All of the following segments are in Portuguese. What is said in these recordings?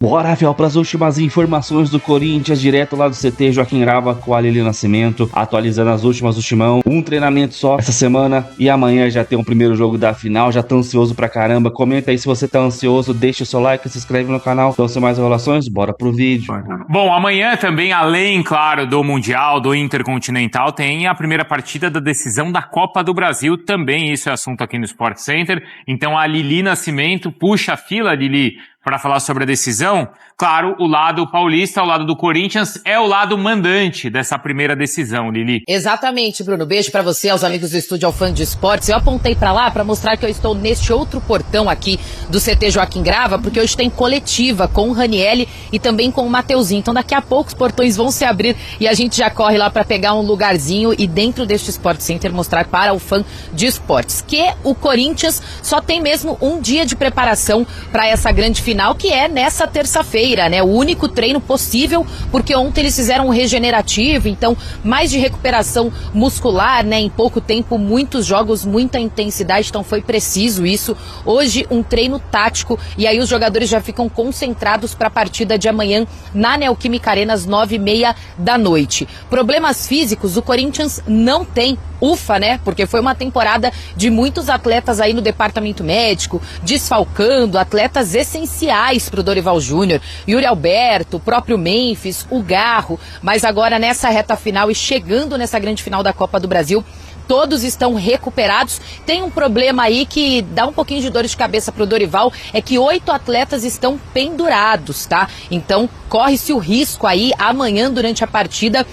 Bora, Rafael, para as últimas informações do Corinthians, direto lá do CT Joaquim Grava com a Lili Nascimento, atualizando as últimas do Timão. Um treinamento só essa semana e amanhã já tem o primeiro jogo da final. Já tá ansioso pra caramba. Comenta aí se você tá ansioso, deixa o seu like, se inscreve no canal. Então, sem mais enrolações, bora pro vídeo. Bom, amanhã também, além, claro, do Mundial, do Intercontinental, tem a primeira partida da decisão da Copa do Brasil. Também isso é assunto aqui no Sport Center. Então a Lili Nascimento puxa a fila, Lili, para falar sobre a decisão. Claro, o lado paulista, o lado do Corinthians, é o lado mandante dessa primeira decisão, Lili. Exatamente, Bruno. Beijo pra você, aos amigos do Estúdio ao Fã de Esportes. Eu apontei pra lá pra mostrar que eu estou neste outro portão aqui do CT Joaquim Grava, porque hoje tem coletiva com o Ranielli e também com o Mateuzinho. Então daqui a pouco os portões vão se abrir e a gente já corre lá pra pegar um lugarzinho e dentro deste Sport Center mostrar para o fã de esportes que o Corinthians só tem mesmo um dia de preparação pra essa grande final, que é nessa terça-feira, né? O único treino possível, porque ontem eles fizeram um regenerativo, então mais de recuperação muscular, né? Em pouco tempo, muitos jogos, muita intensidade, então foi preciso isso. Hoje, um treino tático, e aí os jogadores já ficam concentrados para a partida de amanhã na Neoquímica Arena às 9h30 da noite. Problemas físicos, o Corinthians não tem. Ufa, né? Porque foi uma temporada de muitos atletas aí no departamento médico, desfalcando, atletas essenciais para o Dorival Júnior, Yuri Alberto, o próprio Memphis, o Garro, mas agora nessa reta final e chegando nessa grande final da Copa do Brasil, todos estão recuperados. Tem um problema aí que dá um pouquinho de dor de cabeça pro Dorival, é que 8 atletas estão pendurados, tá? Então, corre-se o risco aí, amanhã, durante a partida,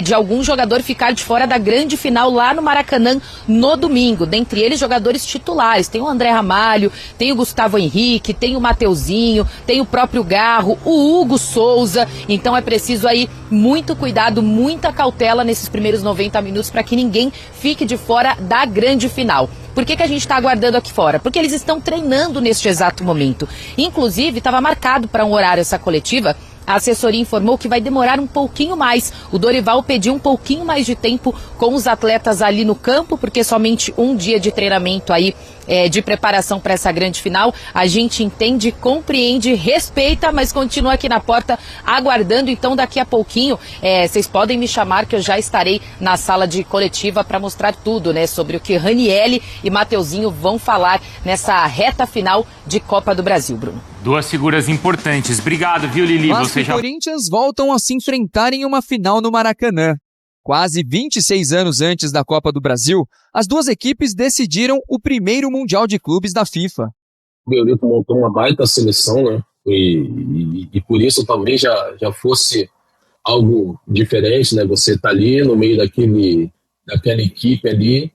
de algum jogador ficar de fora da grande final lá no Maracanã no domingo. Dentre eles, jogadores titulares. Tem o André Ramalho, tem o Gustavo Henrique, tem o Mateuzinho, tem o próprio Garro, o Hugo Souza. Então é preciso aí muito cuidado, muita cautela nesses primeiros 90 minutos para que ninguém fique de fora da grande final. Por que a gente está aguardando aqui fora? Porque eles estão treinando neste exato momento. Inclusive, estava marcado para um horário essa coletiva. A assessoria informou que vai demorar um pouquinho mais. O Dorival pediu um pouquinho mais de tempo com os atletas ali no campo, porque somente um dia de treinamento aí, de preparação para essa grande final. A gente entende, compreende, respeita, mas continua aqui na porta aguardando. Então daqui a pouquinho vocês podem me chamar que eu já estarei na sala de coletiva para mostrar tudo, né, sobre o que Ranielli e Mateuzinho vão falar nessa reta final de Copa do Brasil, Bruno. Duas figuras importantes. Obrigado, viu, Lili? Vasco e Corinthians voltam a se enfrentar em uma final no Maracanã. Quase 26 anos antes da Copa do Brasil, as duas equipes decidiram o primeiro Mundial de Clubes da FIFA. O Eurico montou uma baita seleção, né? E por isso talvez já fosse algo diferente, né? Você tá ali no meio daquela equipe ali,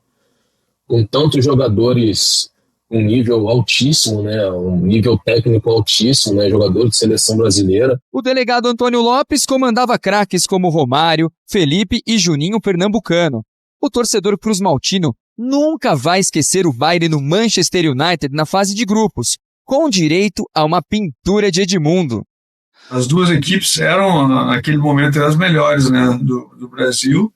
com tantos jogadores, um nível altíssimo, né? Um nível técnico altíssimo, né? Jogador de seleção brasileira. O delegado Antônio Lopes comandava craques como Romário, Felipe e Juninho Pernambucano. O torcedor cruzmaltino nunca vai esquecer o baile no Manchester United na fase de grupos, com direito a uma pintura de Edmundo. As duas equipes eram, naquele momento, as melhores, né, do Brasil.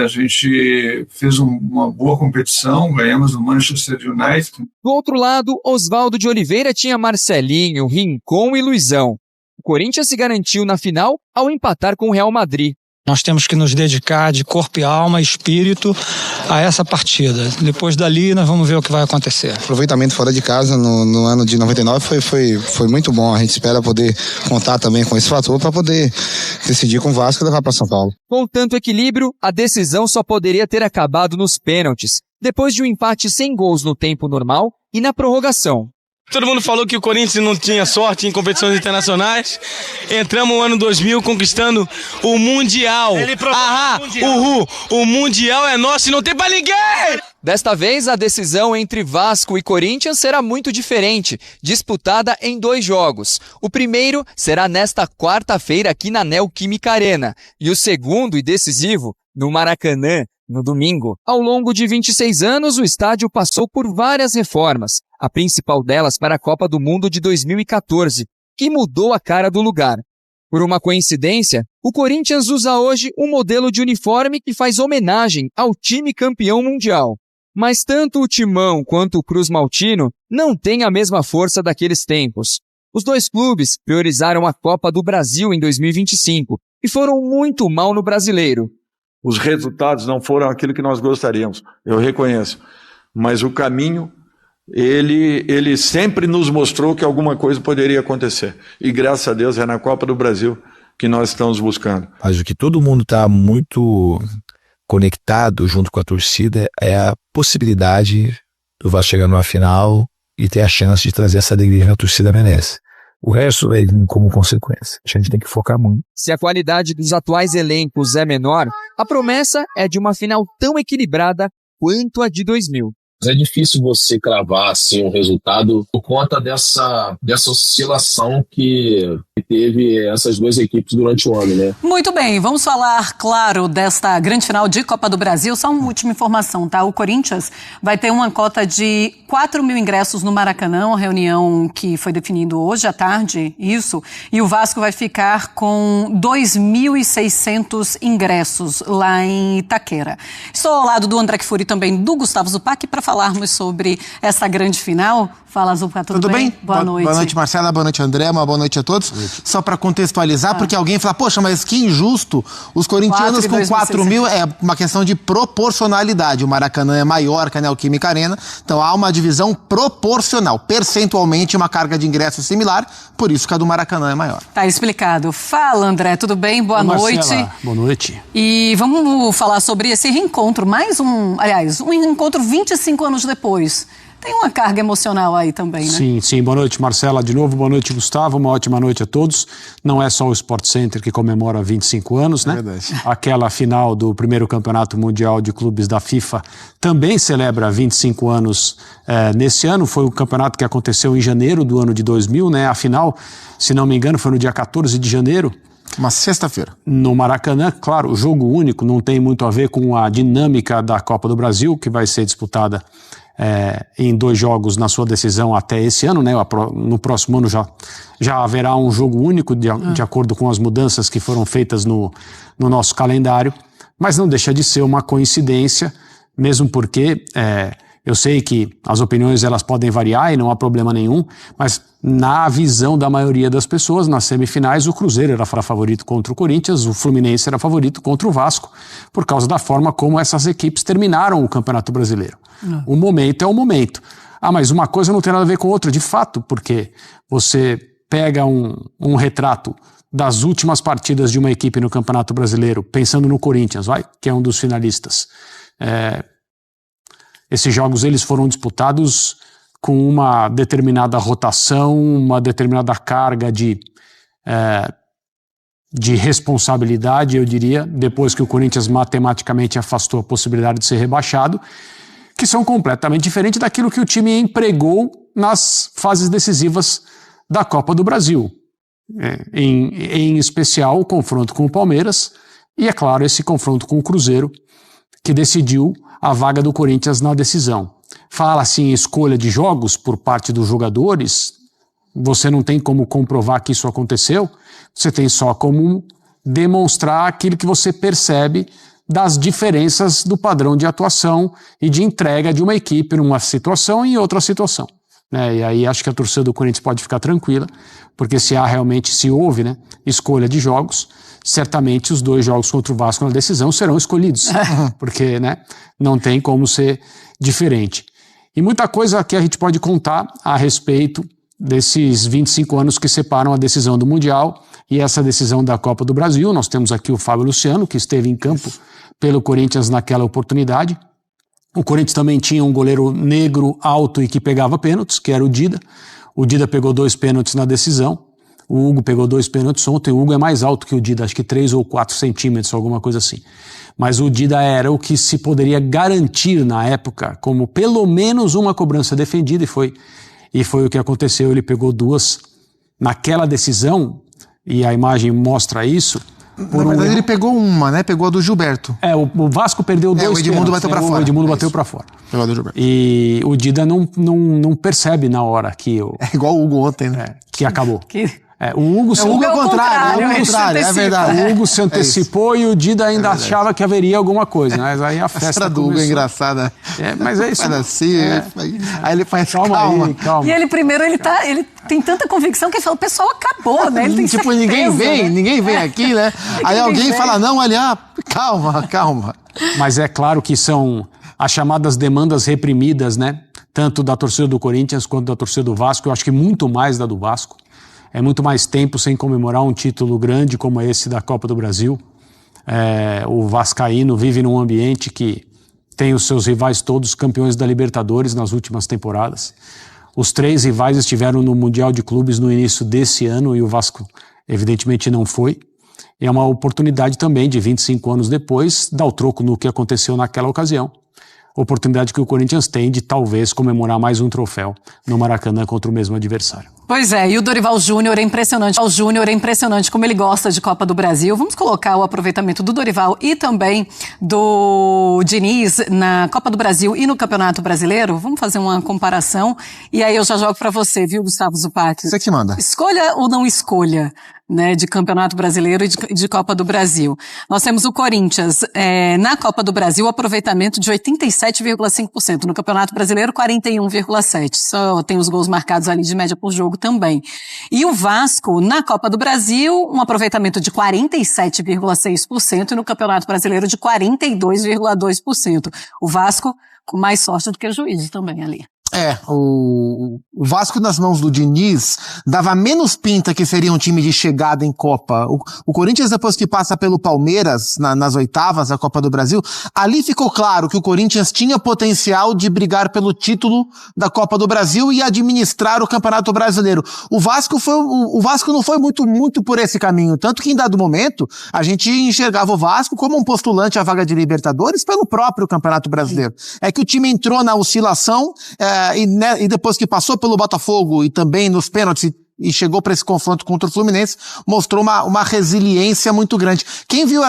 A gente fez uma boa competição, ganhamos no Manchester United. Do outro lado, Oswaldo de Oliveira tinha Marcelinho, Rincon e Luizão. O Corinthians se garantiu na final ao empatar com o Real Madrid. Nós temos que nos dedicar de corpo e alma, espírito, a essa partida. Depois dali, nós vamos ver o que vai acontecer. O aproveitamento fora de casa no ano de 99 foi muito bom. A gente espera poder contar também com esse fator para poder decidir com o Vasco e levar para São Paulo. Com tanto equilíbrio, a decisão só poderia ter acabado nos pênaltis, depois de um empate sem gols no tempo normal e na prorrogação. Todo mundo falou que o Corinthians não tinha sorte em competições internacionais. Entramos no ano 2000 conquistando o Mundial. O Mundial é nosso e não tem pra ninguém! Desta vez, a decisão entre Vasco e Corinthians será muito diferente, disputada em 2 jogos. O primeiro será nesta quarta-feira aqui na Neoquímica Arena e o segundo e decisivo no Maracanã, no domingo. Ao longo de 26 anos, o estádio passou por várias reformas, a principal delas para a Copa do Mundo de 2014, que mudou a cara do lugar. Por uma coincidência, o Corinthians usa hoje um modelo de uniforme que faz homenagem ao time campeão mundial. Mas tanto o Timão quanto o Cruzmaltino não têm a mesma força daqueles tempos. Os dois clubes priorizaram a Copa do Brasil em 2025 e foram muito mal no Brasileiro. Os resultados não foram aquilo que nós gostaríamos, eu reconheço. Mas o caminho, ele sempre nos mostrou que alguma coisa poderia acontecer. E graças a Deus é na Copa do Brasil que nós estamos buscando. Mas o que todo mundo está muito conectado junto com a torcida é a possibilidade do Vasco chegar numa final e ter a chance de trazer essa alegria que a torcida merece. O resto é como consequência. A gente tem que focar muito. Se a qualidade dos atuais elencos é menor, a promessa é de uma final tão equilibrada quanto a de 2000. É difícil você cravar assim, um resultado por conta dessa oscilação que teve essas duas equipes durante o ano, né? Muito bem, vamos falar, claro, desta grande final de Copa do Brasil. Só uma última informação, tá? O Corinthians vai ter uma cota de 4 mil ingressos no Maracanã, uma reunião que foi definida hoje à tarde, isso. E o Vasco vai ficar com 2.600 ingressos lá em Itaquera. Estou ao lado do André Kfouri e também do Gustavo Zupac para falarmos sobre essa grande final. Fala, Zupac, tudo bem? Boa noite. Boa noite, Marcela. Boa noite, André. Uma boa noite a todos. Só para contextualizar, porque alguém fala, poxa, mas que injusto. Os corintianos com 4 mil é uma questão de proporcionalidade. O Maracanã é maior que a Neoquímica Arena, então há uma divisão proporcional. Percentualmente, uma carga de ingressos similar, por isso que a do Maracanã é maior. Tá explicado. Fala, André, tudo bem? Boa noite. Marcela, boa noite. E vamos falar sobre esse reencontro, um encontro 25 anos depois. Tem uma carga emocional aí também, né? Sim. Boa noite, Marcela, de novo. Boa noite, Gustavo. Uma ótima noite a todos. Não é só o Sport Center que comemora 25 anos, né? É verdade. Aquela final do primeiro campeonato mundial de clubes da FIFA também celebra 25 anos nesse ano. Foi um campeonato que aconteceu em janeiro do ano de 2000, né? A final, se não me engano, foi no dia 14 de janeiro. Uma sexta-feira. No Maracanã, claro, o jogo único não tem muito a ver com a dinâmica da Copa do Brasil, que vai ser disputada em 2 jogos na sua decisão até esse ano, né? No próximo ano já haverá um jogo único de acordo com as mudanças que foram feitas no nosso calendário, mas não deixa de ser uma coincidência, mesmo porque eu sei que as opiniões elas podem variar e não há problema nenhum, mas na visão da maioria das pessoas, nas semifinais, o Cruzeiro era favorito contra o Corinthians, o Fluminense era favorito contra o Vasco, por causa da forma como essas equipes terminaram o Campeonato Brasileiro. O momento é o momento. Mas uma coisa não tem nada a ver com outra, de fato, porque você pega um retrato das últimas partidas de uma equipe no Campeonato Brasileiro, pensando no Corinthians, que é um dos finalistas. Esses jogos eles foram disputados com uma determinada rotação, uma determinada carga de responsabilidade, eu diria, depois que o Corinthians matematicamente afastou a possibilidade de ser rebaixado, que são completamente diferentes daquilo que o time empregou nas fases decisivas da Copa do Brasil. Em especial o confronto com o Palmeiras e, é claro, esse confronto com o Cruzeiro, que decidiu a vaga do Corinthians na decisão. Fala-se em escolha de jogos por parte dos jogadores, você não tem como comprovar que isso aconteceu, você tem só como demonstrar aquilo que você percebe das diferenças do padrão de atuação e de entrega de uma equipe numa situação e em outra situação. E aí acho que a torcida do Corinthians pode ficar tranquila, porque se houve escolha de jogos, certamente os 2 jogos contra o Vasco na decisão serão escolhidos, porque não tem como ser diferente. E muita coisa que a gente pode contar a respeito desses 25 anos que separam a decisão do Mundial e essa decisão da Copa do Brasil. Nós temos aqui o Fábio Luciano, que esteve em campo pelo Corinthians naquela oportunidade. O Corinthians também tinha um goleiro negro, alto e que pegava pênaltis, que era o Dida. O Dida pegou 2 pênaltis na decisão. O Hugo pegou 2 pênaltis ontem. O Hugo é mais alto que o Dida, acho que 3 ou 4 centímetros, alguma coisa assim. Mas o Dida era o que se poderia garantir na época como pelo menos uma cobrança defendida e foi o que aconteceu. Ele pegou 2 naquela decisão e a imagem mostra isso. Na verdade, ele pegou uma, né? Pegou a do Gilberto. O Vasco perdeu 2 o Edmundo bateu pra fora. O Edmundo bateu pra fora. Pegou a do Gilberto. E o Dida não percebe na hora que... É igual o Hugo ontem, né? Que acabou. O Hugo é o contrário, é verdade. O Hugo se antecipou e o Dida ainda achava que haveria alguma coisa, mas aí a festa do Hugo é engraçada. Mas é isso. Assim, aí ele faz calma. E ele primeiro, ele tem tanta convicção que ele fala, o pessoal acabou, né? Ele tem tipo, certeza, ninguém vem aqui, né? Aí alguém fala, não, olha, calma. Mas é claro que são as chamadas demandas reprimidas, né? Tanto da torcida do Corinthians quanto da torcida do Vasco. Eu acho que muito mais da do Vasco. É muito mais tempo sem comemorar um título grande como esse da Copa do Brasil. O vascaíno vive num ambiente que tem os seus rivais todos campeões da Libertadores nas últimas temporadas. Os 3 rivais estiveram no Mundial de Clubes no início desse ano e o Vasco evidentemente não foi. E é uma oportunidade também de 25 anos depois dar o troco no que aconteceu naquela ocasião. Oportunidade que o Corinthians tem de talvez comemorar mais um troféu no Maracanã contra o mesmo adversário. Pois é, e o Dorival Júnior é impressionante. O Júnior é impressionante como ele gosta de Copa do Brasil. Vamos colocar o aproveitamento do Dorival e também do Diniz na Copa do Brasil e no Campeonato Brasileiro. Vamos fazer uma comparação e aí eu já jogo pra você, viu, Gustavo Zupac? Você que manda. Escolha ou não escolha, né, de Campeonato Brasileiro e de Copa do Brasil. Nós temos o Corinthians na Copa do Brasil, aproveitamento de 87,5%. No Campeonato Brasileiro, 41,7%. Só tem os gols marcados ali de média por jogo também. E o Vasco, na Copa do Brasil, um aproveitamento de 47,6% e no Campeonato Brasileiro de 42,2%. O Vasco com mais sorte do que o Juiz também ali. O Vasco nas mãos do Diniz dava menos pinta que seria um time de chegada em Copa. O Corinthians, depois que passa pelo Palmeiras nas oitavas da Copa do Brasil, ali ficou claro que o Corinthians tinha potencial de brigar pelo título da Copa do Brasil e administrar o Campeonato Brasileiro. O Vasco não foi muito por esse caminho, tanto que em dado momento a gente enxergava o Vasco como um postulante à vaga de Libertadores pelo próprio Campeonato Brasileiro. É que o time entrou na oscilação e depois que passou pelo Botafogo e também nos pênaltis e chegou para esse confronto contra o Fluminense, mostrou uma resiliência muito grande. Quem viu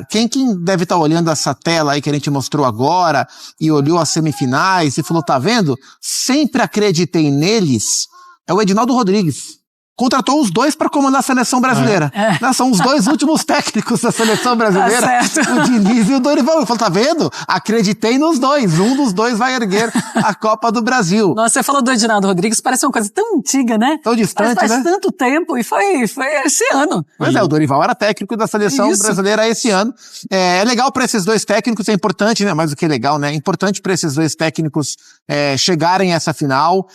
quem deve estar olhando essa tela aí que a gente mostrou agora e olhou as semifinais e falou, tá vendo? Sempre acreditei neles, é o Edinaldo Rodrigues. Contratou os dois para comandar a seleção brasileira. São os 2 últimos técnicos da seleção brasileira, o Diniz e o Dorival. Ele falou, tá vendo? Acreditei nos 2. Um dos 2 vai erguer a Copa do Brasil. Nossa, você falou do Edinaldo Rodrigues, parece uma coisa tão antiga, né? Tão distante, faz tanto tempo e foi esse ano. Pois o Dorival era técnico da seleção brasileira esse ano. É legal para esses 2 técnicos, é importante, né? Mais do que legal, né? É importante para esses 2 técnicos chegarem a essa final.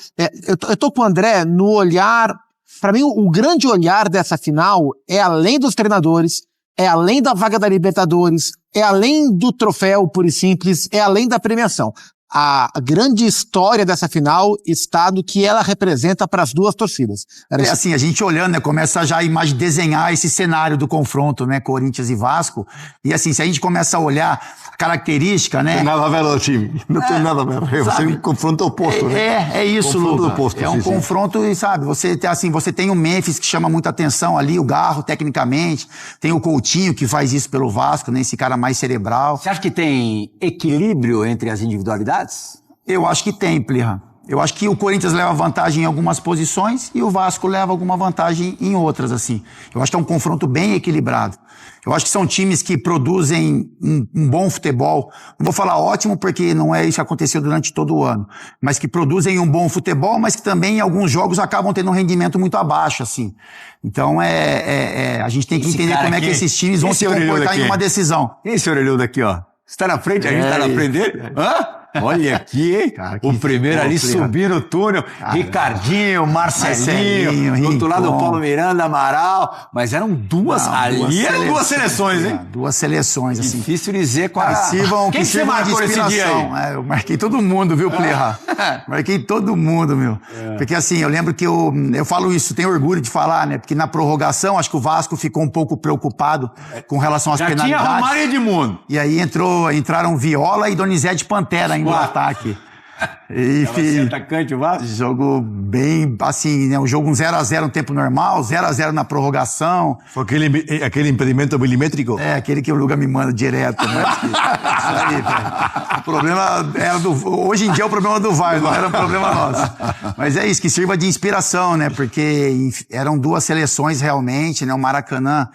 Eu tô com o André no olhar. Para mim, o grande olhar dessa final é além dos treinadores, é além da vaga da Libertadores, é além do troféu, puro e simples, é além da premiação. A grande história dessa final está no que ela representa para as 2 torcidas. Assim, a gente olhando, né, começa já a desenhar esse cenário do confronto, né, Corinthians e Vasco. E assim, se a gente começa a olhar a característica, né? Não tem nada a ver o time. Não tem nada a ver. Você me confronta oposto, né? É isso, Luca. É um confronto e, sabe, você tem o Memphis que chama muita atenção ali, o Garro, tecnicamente. Tem o Coutinho que faz isso pelo Vasco, né? Esse cara mais cerebral. Você acha que tem equilíbrio entre as individualidades? Eu acho que tem, Plirra. Eu acho que o Corinthians leva vantagem em algumas posições e o Vasco leva alguma vantagem em outras, assim. Eu acho que é um confronto bem equilibrado. Eu acho que são times que produzem um bom futebol. Não vou falar ótimo, porque não é isso que aconteceu durante todo o ano. Mas que produzem um bom futebol, mas que também em alguns jogos acabam tendo um rendimento muito abaixo, assim. Então, a gente tem que entender como é que esses times vão se comportar em uma decisão. Quem é esse orelhudo aqui, ó? Você tá na frente, a gente tá na frente dele? Olha aqui, hein? Cara, o primeiro ali subindo o túnel. Cara, Ricardinho, Marcelinho, do outro lado o Paulo Miranda, Amaral. Mas eram duas. Ali eram 2 seleções, hein? 2 seleções, assim. Difícil dizer qual era. Quem você marcou nesse dia aí? Eu marquei todo mundo, viu, Plirra? Marquei todo mundo, meu. Porque assim, eu lembro que eu falo isso, tenho orgulho de falar, né? Porque na prorrogação, acho que o Vasco ficou um pouco preocupado com relação às penalidades. Já tinha Romário e Edmundo. E aí entraram Viola e Donizete Pantera no ataque. Enfim, atacante o Vasco? Jogo bem, assim, né? Um jogo 0x0 no tempo normal, 0x0 na prorrogação. Foi aquele impedimento milimétrico? É, aquele que o Luga me manda direto, né? Isso aí, velho. O problema era hoje em dia é o problema do VAR, não era o problema nosso. Mas é isso, que sirva de inspiração, né? Porque eram 2 seleções realmente, né? O Maracanã,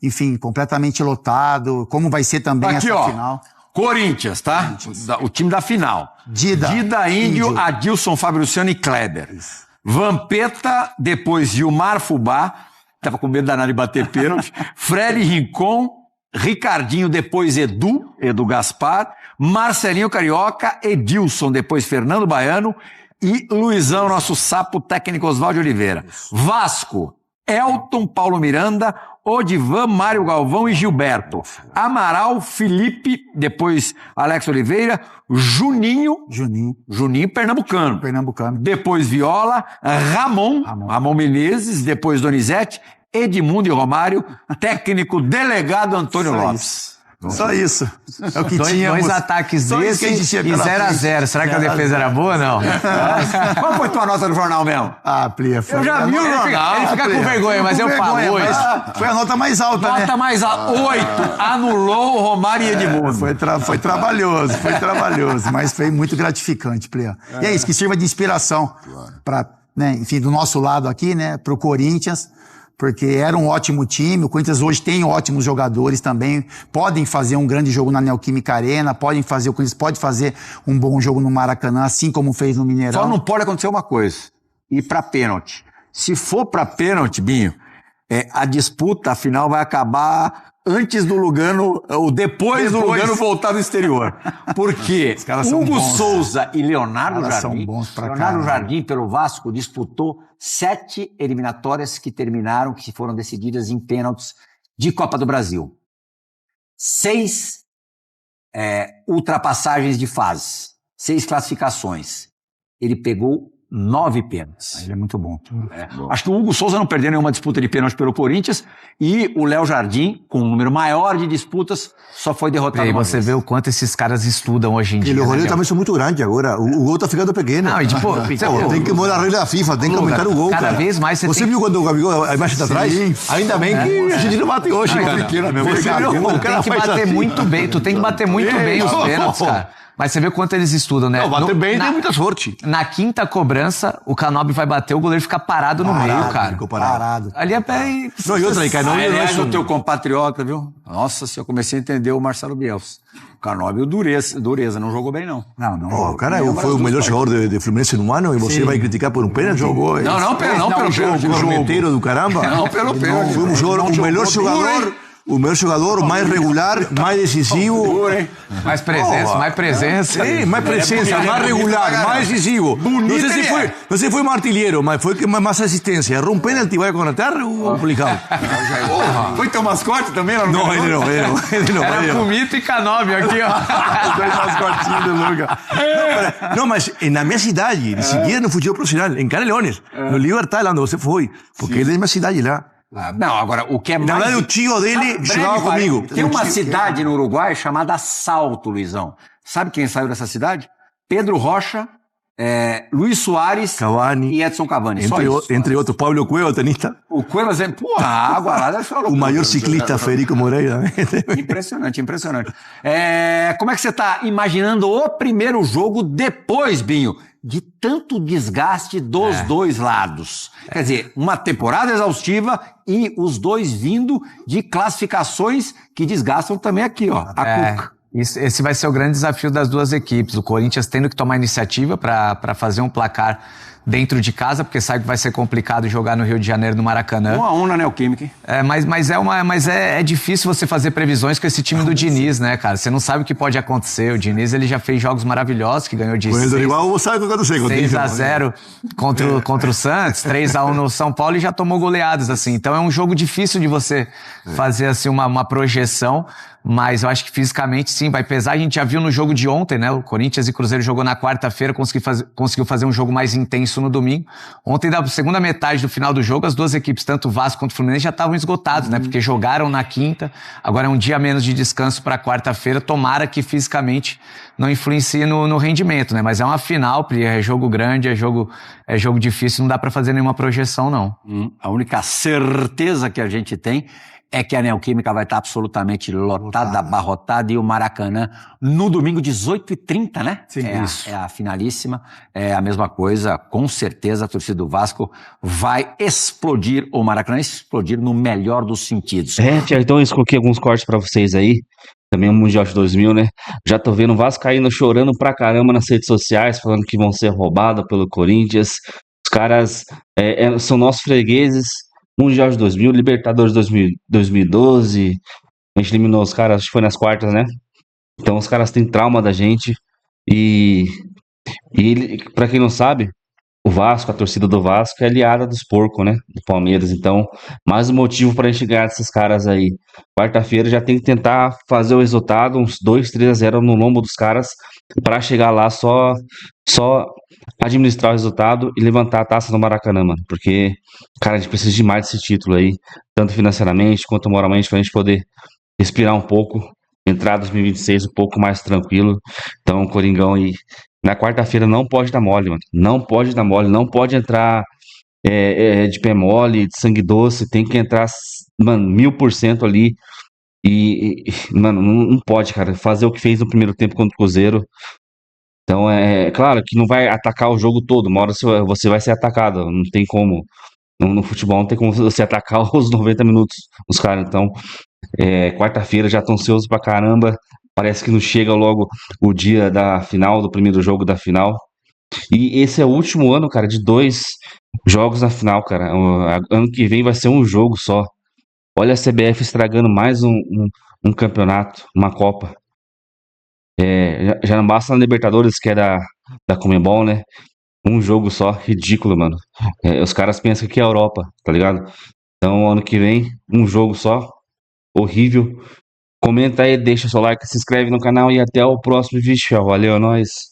enfim, completamente lotado. Como vai ser também aqui, essa final? Corinthians, tá? O time da final. Dida Índio, Adilson, Fabriciano e Kleber. Isso. Vampeta, depois Gilmar Fubá, tava com medo danado de bater pênalti. Fred Rincon, Ricardinho, depois Edu Gaspar, Marcelinho Carioca, Edilson, depois Fernando Baiano e Luizão, nosso sapo técnico Oswaldo Oliveira. Vasco, Elton, Paulo Miranda, Odivan, Mário Galvão e Gilberto. Amaral, Felipe, depois Alex Oliveira, Juninho, Pernambucano. Depois Viola, Ramon Menezes, depois Donizete, Edmundo e Romário, técnico delegado Antônio Lopes. Só isso. É o que tínhamos. 2 ataques desse e 0x0. Será que a defesa era boa ou não? Qual foi tua nota no jornal mesmo? Plia, foi. Eu já vi o jornal. Ele fica com vergonha, mas eu falo 8. Foi a nota mais alta, né? Nota mais alta. 8. Anulou o Romário e Edmundo. Foi trabalhoso, mas foi muito gratificante, Plia. E é isso, que sirva de inspiração para, né, enfim, do nosso lado aqui, né, pro Corinthians. Porque era um ótimo time, o Corinthians hoje tem ótimos jogadores também, podem fazer um grande jogo na Neoquímica Arena, o Corinthians pode fazer um bom jogo no Maracanã, assim como fez no Mineirão. Só não pode acontecer uma coisa, ir pra pênalti. Se for pra pênalti, Binho, a disputa, afinal, vai acabar antes do Lugano, ou depois do Lugano voltar do exterior. Porque Hugo Souza e Leonardo Jardim, Jardim, pelo Vasco, disputou 7 eliminatórias que foram decididas em pênaltis de Copa do Brasil. 6 ultrapassagens de fases, 6 classificações. Ele pegou 9 pênaltis. Ele é muito bom. Acho que o Hugo Souza não perdeu nenhuma disputa de pênalti pelo Corinthians e o Léo Jardim, com um número maior de disputas, só foi derrotado. E você vê o quanto esses caras estudam hoje em dia. E os goleiros também são muito grandes agora. O gol tá ficando pequeno. Não, e tipo, tem que mudar a regra da FIFA, tem que aumentar o gol. Cada vez mais você viu quando o Gabigol, a imagem tá atrás? Ainda bem que a gente não bate hoje, cara. Tem que bater muito bem. Tu tem que bater muito bem os pênaltis, cara. Mas você vê o quanto eles estudam, né? Não, bater bem tem muita sorte. Na quinta cobrança, o Canóbio vai bater, o goleiro fica parado no meio, cara. Ficou parado. Ali é pé e... Não, e outra aí, Canóbio... Aliás, o teu compatriota, viu? Nossa, se eu comecei a entender o Marcelo Bielsa. O Canóbio, dureza, não jogou bem, não. O cara foi o melhor jogador de Fluminense no ano e você vai criticar por um pênalti? Jogou. Não pelo jogo. Corneteiro do caramba. Não pelo pênalti. Foi o melhor jogador... O melhor jogador, mais regular, mais decisivo. Mais presença. Sim, mais presença, mais regular, mais decisivo. Não sei se foi um artilheiro, mas foi mais assistência. Errou um pênalti, vai conectar ou complicado? Foi teu mascote também? Não, ele não. Era Fumito e Canóbio aqui, ó. Os 2 mascotinhos do Luga. Não, mas na minha cidade, de seguida no futebol profissional, em Canelones, no Libertad, onde você foi, porque ele é da minha cidade lá. Não, agora, o que é mais... Na verdade, o tio dele jogava comigo. Tem uma cidade no Uruguai chamada Salto, Luizão. Sabe quem saiu dessa cidade? Pedro Rocha, Luiz Soares Cavani, e Edson Cavani. Entre outros, Pablo Cueva, tenista. O Cueva, a água lá deve ser uma loucura. O maior ciclista, Federico Moreira. Impressionante. Como é que você está imaginando o primeiro jogo depois, Binho, de tanto desgaste dos dois lados? Quer dizer, uma temporada exaustiva e os dois vindo de classificações que desgastam também aqui, ó, a Cuca. Esse vai ser o grande desafio das duas equipes. O Corinthians tendo que tomar iniciativa para fazer um placar dentro de casa, porque sabe que vai ser complicado jogar no Rio de Janeiro, no Maracanã. 1-1 na Neoquímica. Mas é difícil você fazer previsões com esse time do Diniz, né, cara? Você não sabe o que pode acontecer. O Diniz, ele já fez jogos maravilhosos, que ganhou de 6-0 contra o Santos, 3-1 no São Paulo e já tomou goleadas, assim. Então é um jogo difícil de você fazer, assim, uma projeção. Mas eu acho que fisicamente sim, vai pesar. A gente já viu no jogo de ontem, né? O Corinthians e Cruzeiro jogou na quarta-feira, conseguiu fazer um jogo mais intenso isso no domingo. Ontem, da segunda metade do final do jogo, as duas equipes, tanto o Vasco quanto o Fluminense, já estavam esgotados, né? Porque jogaram na quinta, agora é um dia menos de descanso para quarta-feira. Tomara que fisicamente não influencie no rendimento, né? Mas é uma final, é jogo grande, é jogo difícil, não dá para fazer nenhuma projeção, não. A única certeza que a gente tem é que a Neoquímica vai estar absolutamente lotada, abarrotada, e o Maracanã no domingo, 18h30, né? Sim, isso. É a finalíssima, é a mesma coisa, com certeza a torcida do Vasco vai explodir o Maracanã, explodir no melhor dos sentidos. Tiago, então eu coloquei alguns cortes pra vocês aí, também o Mundial de 2000, né? Já tô vendo o Vascaíno chorando pra caramba nas redes sociais, falando que vão ser roubados pelo Corinthians. Os caras são nossos fregueses. Mundial de 2000, Libertadores 2012, a gente eliminou os caras, acho que foi nas quartas, né? Então os caras têm trauma da gente. E pra quem não sabe, o Vasco, a torcida do Vasco é aliada dos porcos, né? Do Palmeiras. Então, mais um motivo pra gente ganhar desses caras aí. Quarta-feira já tem que tentar fazer o resultado, uns 2-3-0 no lombo dos caras, pra chegar lá só administrar o resultado e levantar a taça no Maracanã, mano. Porque, cara, a gente precisa demais desse título aí, tanto financeiramente quanto moralmente, pra gente poder respirar um pouco, entrar 2026 um pouco mais tranquilo. Então, o Coringão aí, na quarta-feira não pode dar mole, mano. Não pode dar mole, não pode entrar de pé mole, de sangue doce, tem que entrar, mano, 1000% ali. Mano, não pode, cara, fazer o que fez no primeiro tempo contra o Cruzeiro. Então, claro que não vai atacar o jogo todo, uma hora você vai ser atacado, não tem como. No futebol não tem como você atacar os 90 minutos os caras. Então, quarta-feira já estão ansiosos pra caramba. Parece que não chega logo o dia da final, do primeiro jogo da final. E esse é o último ano, cara, de 2 jogos na final, cara. Ano que vem vai ser um jogo só. Olha a CBF estragando mais um campeonato, uma Copa. Já não basta na Libertadores, que é da Conmebol, né? Um jogo só, ridículo, mano. Os caras pensam que é a Europa, tá ligado? Então, ano que vem, um jogo só, horrível. Comenta aí, deixa seu like, se inscreve no canal e até o próximo vídeo. Valeu, é nóis.